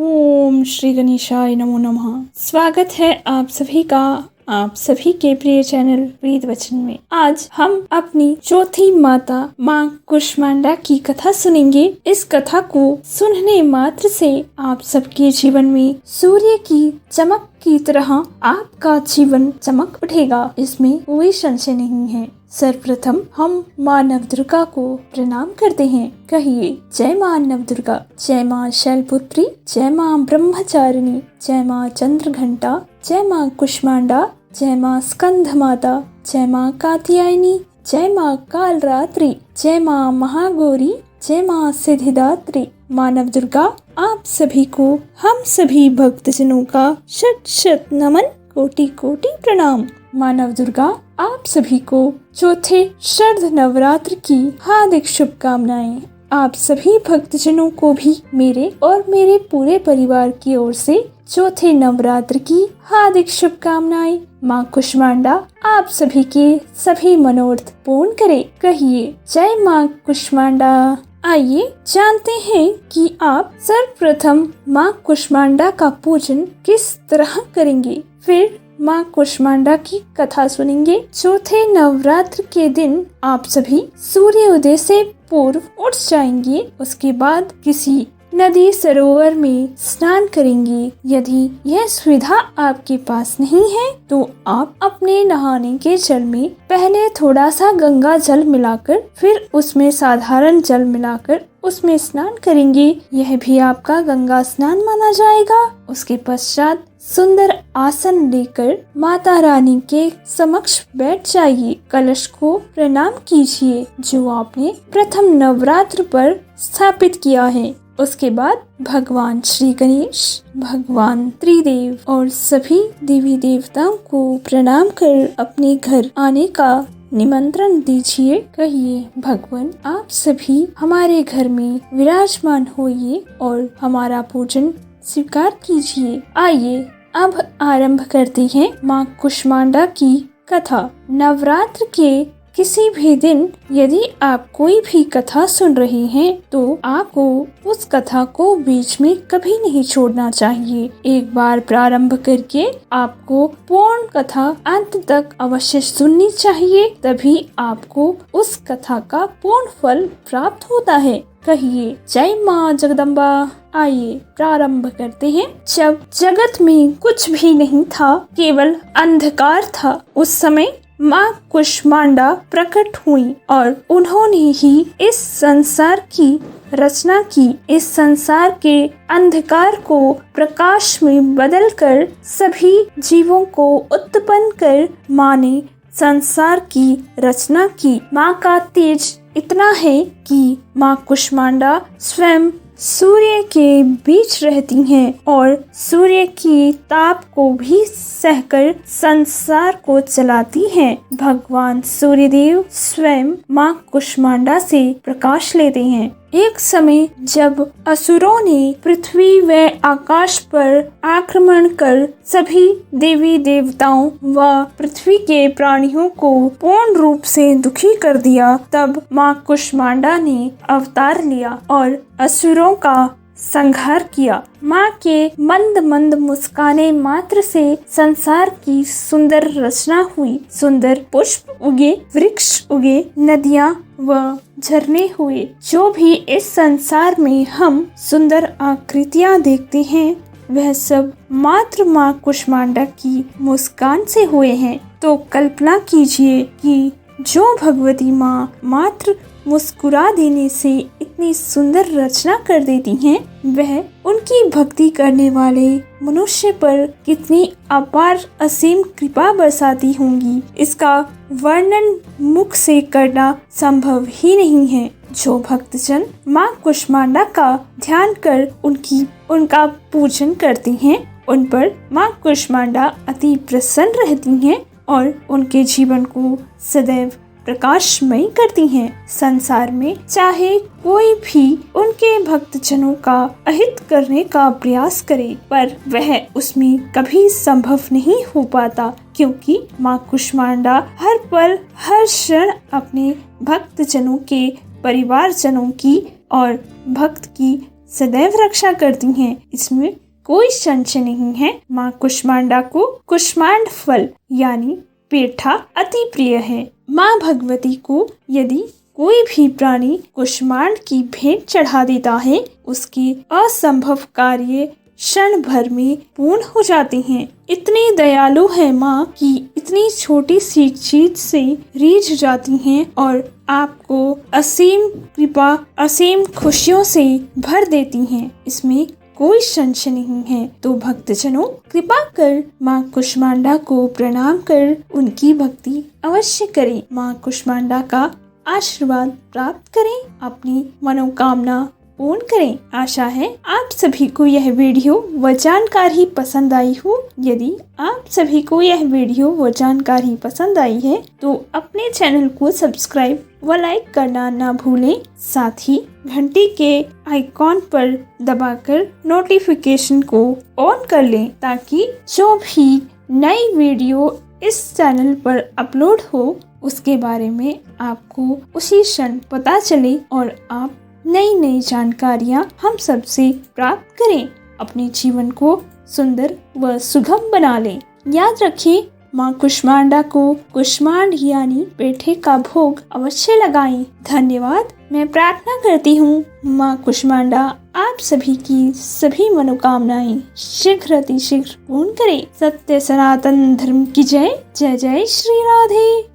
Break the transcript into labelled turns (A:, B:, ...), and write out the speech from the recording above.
A: ओम श्री गणेशाय नमो नमः। स्वागत है आप सभी का आप सभी के प्रिय चैनल वेद वचन में। आज हम अपनी चौथी माता माँ कुष्मांडा की कथा सुनेंगे। इस कथा को सुनने मात्र से आप सबके जीवन में सूर्य की चमक की तरह आपका जीवन चमक उठेगा, इसमें कोई संशय नहीं है। सर्वप्रथम हम माँ नवदुर्गा को प्रणाम करते हैं। कहिए जय माँ नवदुर्गा, जय माँ शैलपुत्री, जय माँ ब्रह्मचारिणी, जय माँ चंद्रघंटा, जय माँ कुष्मांडा, जय माँ स्कंध माता, जय माँ कात्यायनी, जय माँ कालरात्रि, जय माँ महागौरी, जय माँ सिद्धिदात्री। माँ नवदुर्गा आप सभी को हम सभी भक्तजनों का शत शत नमन, कोटि कोटि प्रणाम। माँ नवदुर्गा आप सभी को चौथे शरद नवरात्र की हार्दिक शुभकामनाएं। आप सभी भक्तजनों को भी मेरे और मेरे पूरे परिवार की ओर से चौथे नवरात्र की हार्दिक शुभकामनाएं। माँ कुष्मांडा आप सभी के सभी मनोरथ पूर्ण करे। कहिए जय माँ कुष्मांडा। आइए जानते हैं कि आप सर्वप्रथम माँ कुष्मांडा का पूजन किस तरह करेंगे, फिर माँ कुष्मांडा की कथा सुनेंगे। चौथे नवरात्र के दिन आप सभी सूर्योदय से पूर्व उठ जाएंगे। उसके बाद किसी नदी सरोवर में स्नान करेंगे। यदि यह सुविधा आपके पास नहीं है तो आप अपने नहाने के जल में पहले थोड़ा सा गंगा जल मिलाकर फिर उसमें साधारण जल मिलाकर उसमें स्नान करेंगे। यह भी आपका गंगा स्नान माना जाएगा। उसके पश्चात सुंदर आसन लेकर माता रानी के समक्ष बैठ जाइए। कलश को प्रणाम कीजिए जो आपने प्रथम नवरात्र पर स्थापित किया है। उसके बाद भगवान श्री गणेश, भगवान त्रिदेव और सभी देवी देवताओं को प्रणाम कर अपने घर आने का निमंत्रण दीजिए। कहिए भगवान आप सभी हमारे घर में विराजमान होइए और हमारा पूजन स्वीकार कीजिए। आइए अब आरंभ करते हैं माँ कुष्मांडा की कथा। नवरात्र के किसी भी दिन यदि आप कोई भी कथा सुन रहे हैं तो आपको उस कथा को बीच में कभी नहीं छोड़ना चाहिए। एक बार प्रारंभ करके आपको पूर्ण कथा अंत तक अवश्य सुननी चाहिए, तभी आपको उस कथा का पूर्ण फल प्राप्त होता है। कहिए जय माँ जगदम्बा। आइए प्रारंभ करते हैं। जब जगत में कुछ भी नहीं था, केवल अंधकार था, उस समय माँ कुष्मांडा प्रकट हुई और उन्होंने ही इस संसार की रचना की। इस संसार के अंधकार को प्रकाश में बदलकर सभी जीवों को उत्पन्न कर माँ ने संसार की रचना की। माँ का तेज इतना है कि माँ कुष्मांडा स्वयं सूर्य के बीच रहती हैं और सूर्य की ताप को भी सहकर संसार को चलाती हैं। भगवान सूर्यदेव स्वयं माँ कुष्मांडा से प्रकाश लेते हैं। एक समय जब असुरों ने पृथ्वी व आकाश पर आक्रमण कर सभी देवी देवताओं व पृथ्वी के प्राणियों को पूर्ण रूप से दुखी कर दिया, तब माँ कुष्मांडा ने अवतार लिया और असुरों का संहार किया। माँ के मंद मंद मुस्काने मात्र से संसार की सुंदर रचना हुई। सुंदर पुष्प उगे, वृक्ष उगे, नदियाँ व झरने हुए। जो भी इस संसार में हम सुंदर आकृतियाँ देखते हैं वह सब मात्र माँ कुष्मांडा की मुस्कान से हुए हैं। तो कल्पना कीजिए कि जो भगवती माँ मात्र मुस्कुरा देने से इतनी सुंदर रचना कर देती हैं, वह उनकी भक्ति करने वाले मनुष्य पर कितनी अपार असीम कृपा बरसाती होंगी, इसका वर्णन मुख से करना संभव ही नहीं है। जो भक्तजन माँ कुष्मांडा का ध्यान कर उनका पूजन करते हैं, उन पर माँ कुष्मांडा अति प्रसन्न रहती हैं और उनके जीवन को सदैव प्रकाशमय करती हैं। संसार में चाहे कोई भी उनके भक्तजनों का अहित करने का प्रयास करे, पर वह उसमें कभी संभव नहीं हो पाता, क्योंकि माँ कुष्मांडा हर पल हर क्षण अपने भक्तजनों के परिवारजनों की और भक्त की सदैव रक्षा करती हैं, इसमें कोई संशय नहीं है। माँ कुष्मांडा को कुष्मांड फल यानी पेठा अति प्रिय है। माँ भगवती को यदि कोई भी प्राणी कुष्मांड की भेंट चढ़ा देता है, उसके असंभव कार्य क्षण भर में पूर्ण हो जाते हैं। इतनी दयालु है माँ कि इतनी छोटी सी चीज से रीझ जाती हैं और आपको असीम कृपा, असीम खुशियों से भर देती हैं। इसमें कोई संशय नहीं है। तो भक्तजनों, कृपा कर माँ कुष्मांडा को प्रणाम कर उनकी भक्ति अवश्य करें। माँ कुष्मांडा का आशीर्वाद प्राप्त करें, अपनी मनोकामना पूर्ण करें। आशा है आप सभी को यह वीडियो व जानकारी पसंद आई हो। यदि आप सभी को यह वीडियो व जानकारी पसंद आई है तो अपने चैनल को सब्सक्राइब व लाइक करना ना भूलें। साथ ही घंटी के आइकॉन पर दबाकर नोटिफिकेशन को ऑन कर लें, ताकि जो भी नई वीडियो इस चैनल पर अपलोड हो उसके बारे में आपको उसी क्षण पता चले और आप नई नई जानकारियाँ हम सबसे प्राप्त करें। अपने जीवन को सुंदर व सुगम बना लें। याद रखें, माँ कुष्मांडा को कुष्मांड यानी पेठे का भोग अवश्य लगाएं। धन्यवाद। मैं प्रार्थना करती हूँ माँ कुष्मांडा आप सभी की सभी मनोकामनाएं शीघ्र अतिशीघ्र पूर्ण करे। सत्य सनातन धर्म की जय। जय जय श्री राधे।